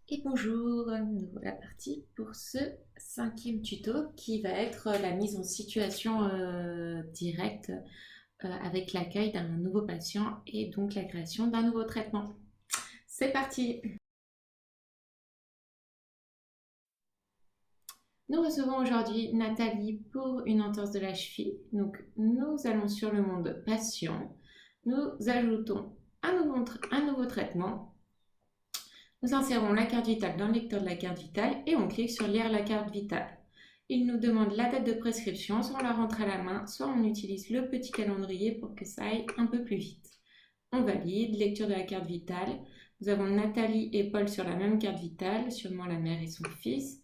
Et bonjour, nous voilà partis pour ce 5e tuto qui va être la mise en situation directe avec l'accueil d'un nouveau patient et donc la création d'un nouveau traitement. C'est parti! Nous recevons aujourd'hui Nathalie pour une entorse de la cheville. Donc nous allons sur le monde patient. Nous ajoutons un nouveau traitement. Nous insérons la carte vitale dans le lecteur de la carte vitale et on clique sur lire la carte vitale. Il nous demande la date de prescription, soit on la rentre à la main, soit on utilise le petit calendrier pour que ça aille un peu plus vite. On valide, lecture de la carte vitale. Nous avons Nathalie et Paul sur la même carte vitale, sûrement la mère et son fils.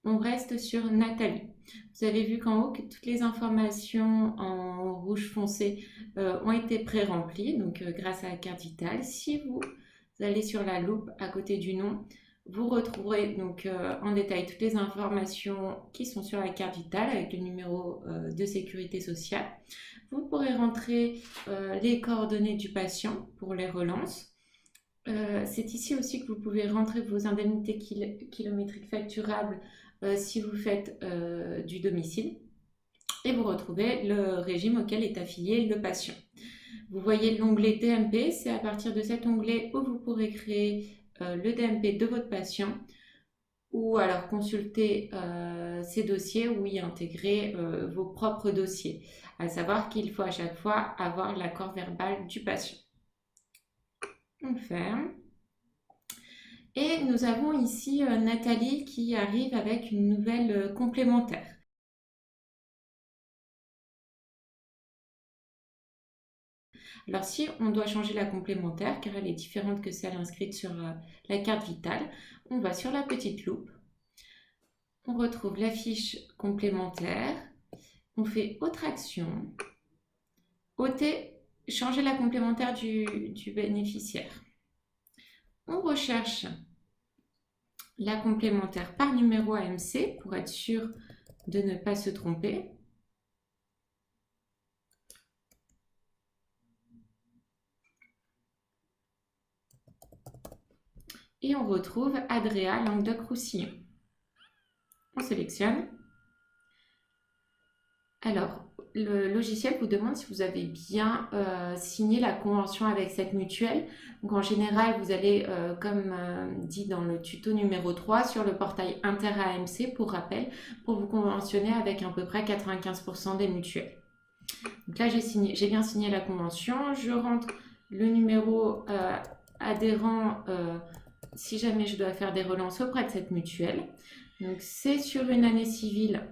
On reste sur Nathalie. Vous avez vu qu'en haut, que toutes les informations en rouge foncé ont été pré-remplies, donc grâce à la carte vitale. Si vous allez sur la loupe à côté du nom, vous retrouverez donc en détail toutes les informations qui sont sur la carte vitale avec le numéro de sécurité sociale. Vous pourrez rentrer les coordonnées du patient pour les relances. C'est ici aussi que vous pouvez rentrer vos indemnités kilométriques facturables si vous faites du domicile. Et vous retrouvez le régime auquel est affilié le patient. Vous voyez l'onglet DMP, c'est à partir de cet onglet où vous pourrez créer le DMP de votre patient ou alors consulter ces dossiers ou y intégrer vos propres dossiers. À savoir qu'il faut à chaque fois avoir l'accord verbal du patient. On ferme. Et nous avons ici Nathalie qui arrive avec une nouvelle complémentaire. Alors si on doit changer la complémentaire, car elle est différente que celle inscrite sur la carte vitale, on va sur la petite loupe, on retrouve la fiche complémentaire, on fait autre action, ôter, changer la complémentaire du bénéficiaire. On recherche la complémentaire par numéro AMC pour être sûr de ne pas se tromper. Et on retrouve Adréa Languedoc-Roussillon. On sélectionne. Alors, le logiciel vous demande si vous avez bien signé la convention avec cette mutuelle. Donc, en général, vous allez, comme dit dans le tuto numéro 3, sur le portail Inter-AMC, pour rappel, pour vous conventionner avec à peu près 95% des mutuelles. Donc là, j'ai bien signé la convention. Je rentre le numéro adhérent si jamais je dois faire des relances auprès de cette mutuelle. Donc, c'est sur une année civile.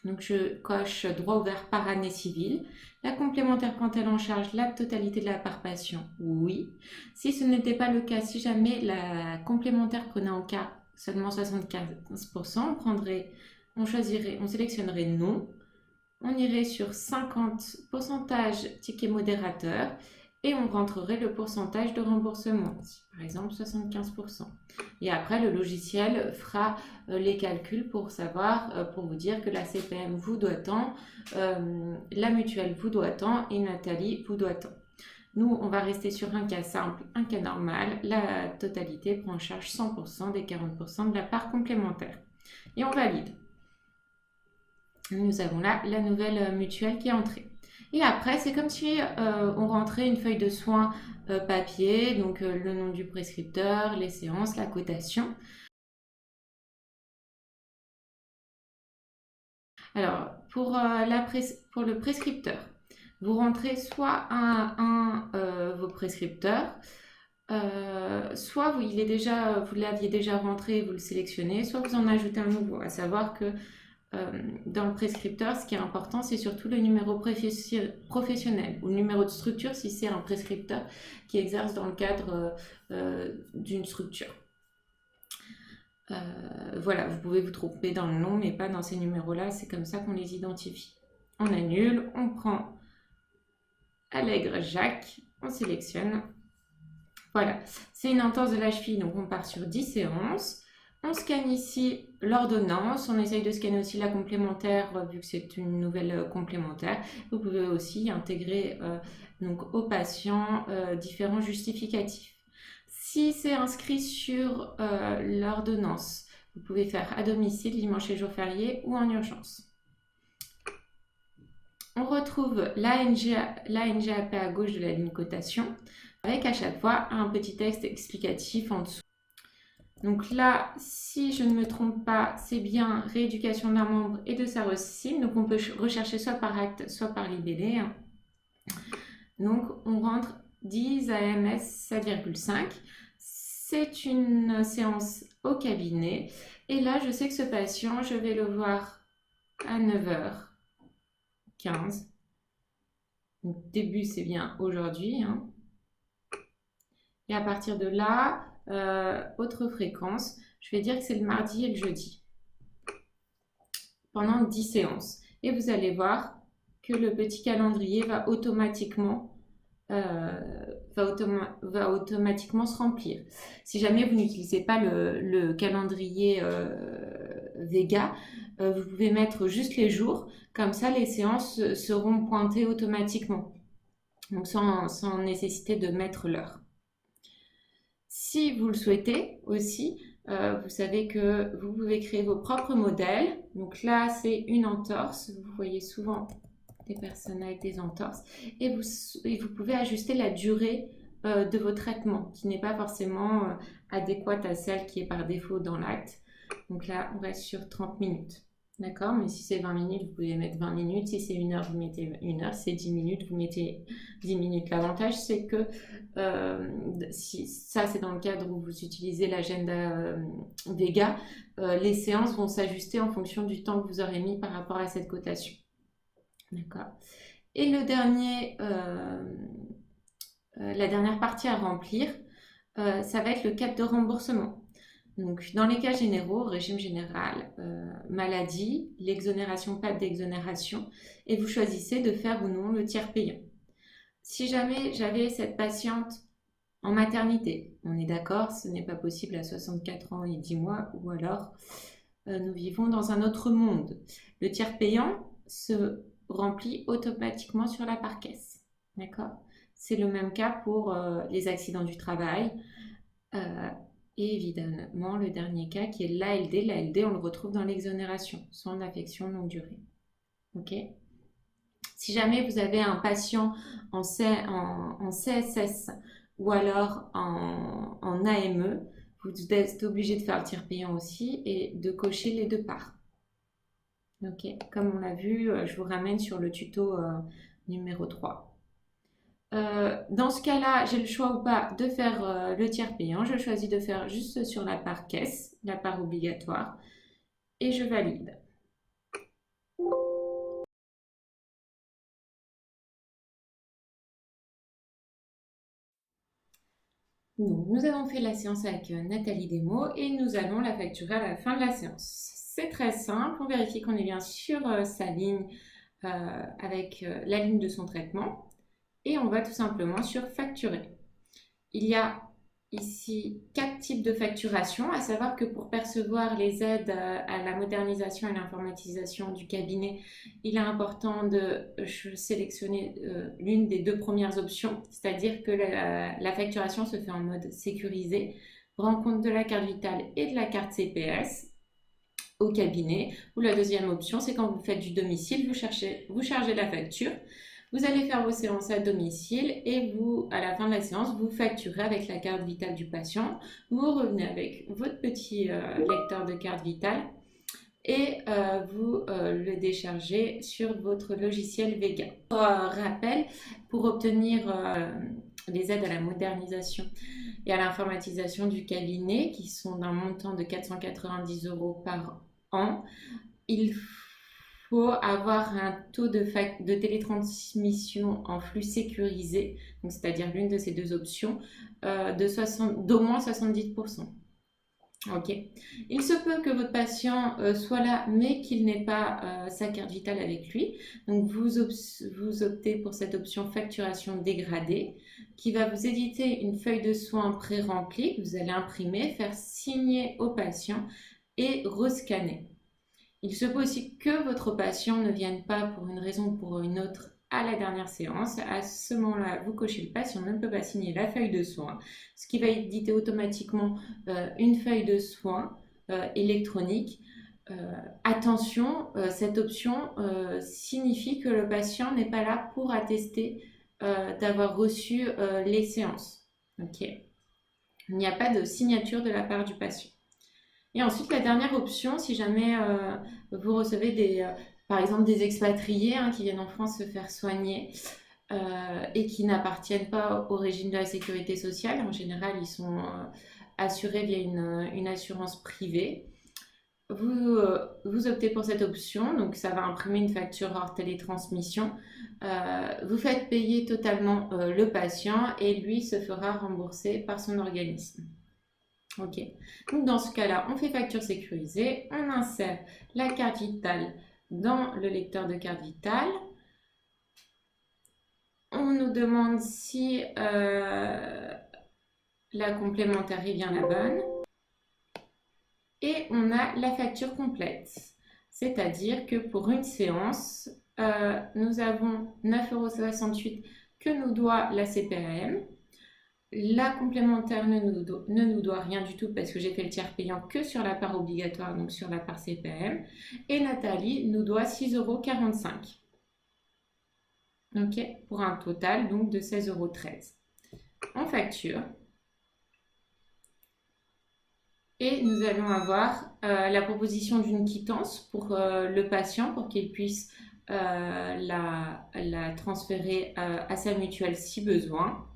Donc, je coche droit ouvert par année civile. La complémentaire prend-elle en charge la totalité de la part patient? Oui. Si ce n'était pas le cas, si jamais la complémentaire prenait en cas seulement 75%, on sélectionnerait non. On irait sur 50% ticket modérateur et on rentrerait le pourcentage de remboursement, par exemple 75%. Et après, le logiciel fera les calculs pour savoir, pour vous dire que la CPM vous doit tant, la mutuelle vous doit tant et Nathalie vous doit tant. Nous, on va rester sur un cas simple, un cas normal. La totalité prend en charge 100% des 40% de la part complémentaire. Et on valide. Nous avons là la nouvelle mutuelle qui est entrée. Et après, c'est comme si on rentrait une feuille de soins papier, donc le nom du prescripteur, les séances, la cotation. Alors, pour le prescripteur, vous rentrez soit vos prescripteurs, soit vous l'aviez déjà rentré, vous le sélectionnez, soit vous en ajoutez un nouveau. À savoir que dans le prescripteur, ce qui est important, c'est surtout le numéro professionnel ou le numéro de structure si c'est un prescripteur qui exerce dans le cadre d'une structure. Voilà, vous pouvez vous tromper dans le nom, mais pas dans ces numéros-là. C'est comme ça qu'on les identifie. On annule, on prend Allègre Jacques, on sélectionne. Voilà, c'est une entorse de la cheville, donc on part sur 10 séances. On scanne ici l'ordonnance, on essaye de scanner aussi la complémentaire vu que c'est une nouvelle complémentaire. Vous pouvez aussi intégrer donc aux patients différents justificatifs. Si c'est inscrit sur l'ordonnance, vous pouvez faire à domicile, dimanche et jour férié ou en urgence. On retrouve l'ANGAP à gauche de la ligne cotation avec à chaque fois un petit texte explicatif en dessous. Donc là, si je ne me trompe pas, c'est bien rééducation d'un membre et de sa racine. Donc on peut rechercher soit par acte, soit par libellé. Donc on rentre 10 AMS 7,5. C'est une séance au cabinet. Et là, je sais que ce patient, je vais le voir à 9h15. Donc début, c'est bien aujourd'hui. Et à partir de là, autre fréquence, je vais dire que c'est le mardi et le jeudi. Pendant 10 séances. Et vous allez voir que le petit calendrier va automatiquement se remplir. Si jamais vous n'utilisez pas le calendrier Vega, vous pouvez mettre juste les jours, comme ça les séances seront pointées automatiquement, donc sans nécessité de mettre l'heure. Si vous le souhaitez aussi, vous savez que vous pouvez créer vos propres modèles. Donc là, c'est une entorse. Vous voyez souvent des personnes avec des entorses. Et vous pouvez ajuster la durée de vos traitements, qui n'est pas forcément adéquate à celle qui est par défaut dans l'acte. Donc là, on reste sur 30 minutes. D'accord? Mais si c'est 20 minutes, vous pouvez mettre 20 minutes. Si c'est 1 heure, vous mettez 1 heure. Si c'est 10 minutes, vous mettez 10 minutes. L'avantage, c'est que si ça, c'est dans le cadre où vous utilisez l'agenda Vega, les séances vont s'ajuster en fonction du temps que vous aurez mis par rapport à cette cotation. D'accord? Et la dernière partie à remplir, ça va être le cadre de remboursement. Donc, dans les cas généraux, régime général, maladie, l'exonération, pas d'exonération, et vous choisissez de faire ou non le tiers payant. Si jamais j'avais cette patiente en maternité, on est d'accord, ce n'est pas possible à 64 ans et 10 mois, ou alors nous vivons dans un autre monde. Le tiers payant se remplit automatiquement sur la parcaisse. D'accord? C'est le même cas pour les accidents du travail. Et évidemment, le dernier cas qui est l'ALD. L'ALD, on le retrouve dans l'exonération, soins d'affection longue durée. Ok? Si jamais vous avez un patient en CSS ou alors en AME, vous êtes obligé de faire le tiers payant aussi et de cocher les deux parts. Ok? Comme on l'a vu, je vous ramène sur le tuto numéro 3. Dans ce cas-là, j'ai le choix ou pas de faire le tiers payant. Je choisis de faire juste sur la part caisse, la part obligatoire, et je valide. Donc, nous avons fait la séance avec Nathalie Desmaux et nous allons la facturer à la fin de la séance. C'est très simple, on vérifie qu'on est bien sur sa ligne avec la ligne de son traitement. Et on va tout simplement sur facturer. Il y a ici 4 types de facturation, à savoir que pour percevoir les aides à la modernisation et l'informatisation du cabinet, il est important de sélectionner l'une des 2 premières options, c'est-à-dire que la facturation se fait en mode sécurisé, rend compte de la carte vitale et de la carte CPS au cabinet, ou la deuxième option, c'est quand vous faites du domicile, vous chargez la facture. Vous allez faire vos séances à domicile et vous, à la fin de la séance, vous facturez avec la carte vitale du patient. Vous revenez avec votre petit lecteur de carte vitale et vous le déchargez sur votre logiciel Vega. Pour rappel, pour obtenir les aides à la modernisation et à l'informatisation du cabinet, qui sont d'un montant de 490 € par an, il faut avoir un taux de télétransmission en flux sécurisé, c'est-à-dire l'une de ces 2 options, d'au moins 70%. Ok. Il se peut que votre patient soit là, mais qu'il n'ait pas sa carte vitale avec lui. Donc, vous optez pour cette option facturation dégradée, qui va vous éditer une feuille de soins pré-remplie que vous allez imprimer, faire signer au patient et rescanner. Il se peut aussi que votre patient ne vienne pas pour une raison ou pour une autre à la dernière séance. À ce moment-là, vous cochez le patient ne peut pas signer la feuille de soin, ce qui va éditer automatiquement une feuille de soin électronique. Attention, cette option signifie que le patient n'est pas là pour attester d'avoir reçu les séances. Ok. Il n'y a pas de signature de la part du patient. Et ensuite, la dernière option, si jamais vous recevez par exemple des expatriés qui viennent en France se faire soigner et qui n'appartiennent pas au régime de la sécurité sociale, en général, ils sont assurés via une assurance privée. Vous optez pour cette option, donc ça va imprimer une facture hors télétransmission. Vous faites payer totalement le patient et lui se fera rembourser par son organisme. Ok, donc dans ce cas-là, on fait facture sécurisée, on insère la carte vitale dans le lecteur de carte vitale. On nous demande si la complémentaire est bien la bonne. Et on a la facture complète. C'est-à-dire que pour une séance, nous avons 9,68 € que nous doit la CPAM. La complémentaire ne nous doit rien du tout parce que j'ai fait le tiers payant que sur la part obligatoire, donc sur la part CPAM. Et Nathalie nous doit 6,45 €. Ok, pour un total donc de 16,13 €. On facture. Et nous allons avoir la proposition d'une quittance pour le patient pour qu'il puisse la transférer à sa mutuelle si besoin.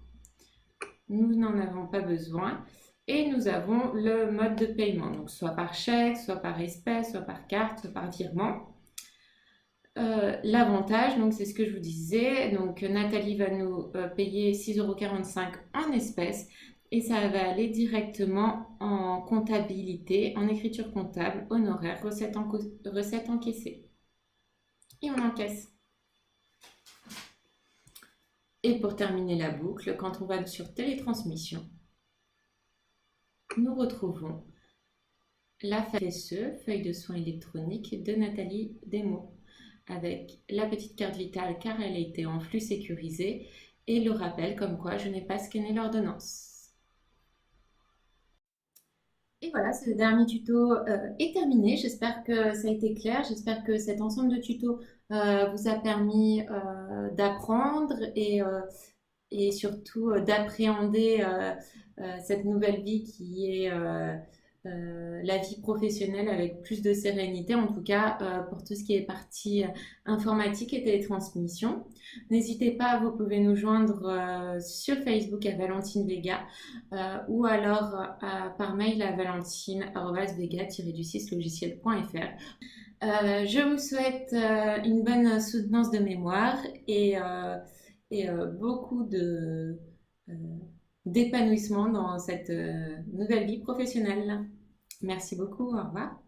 Nous n'en avons pas besoin. Et nous avons le mode de paiement, donc soit par chèque, soit par espèce, soit par carte, soit par virement. L'avantage, donc c'est ce que je vous disais, donc Nathalie va nous payer 6,45 € en espèces et ça va aller directement en comptabilité, en écriture comptable, honoraire, recette encaissée. Et on encaisse. Et pour terminer la boucle, quand on va sur télétransmission, nous retrouvons la FSE, feuille de soins électronique de Nathalie Desmaux, avec la petite carte vitale car elle a été en flux sécurisé et le rappel comme quoi je n'ai pas scanné l'ordonnance. Et voilà, ce dernier tuto est terminé. J'espère que ça a été clair. J'espère que cet ensemble de tutos vous a permis d'apprendre et surtout d'appréhender cette nouvelle vie qui est la vie professionnelle avec plus de sérénité, en tout cas pour tout ce qui est partie informatique et télétransmission. N'hésitez pas, vous pouvez nous joindre sur Facebook à Valentine Vega ou alors par mail à valentine@vega-du6logiciel.fr. Je vous souhaite une bonne soutenance de mémoire et beaucoup d'épanouissement dans cette nouvelle vie professionnelle. Merci beaucoup, au revoir.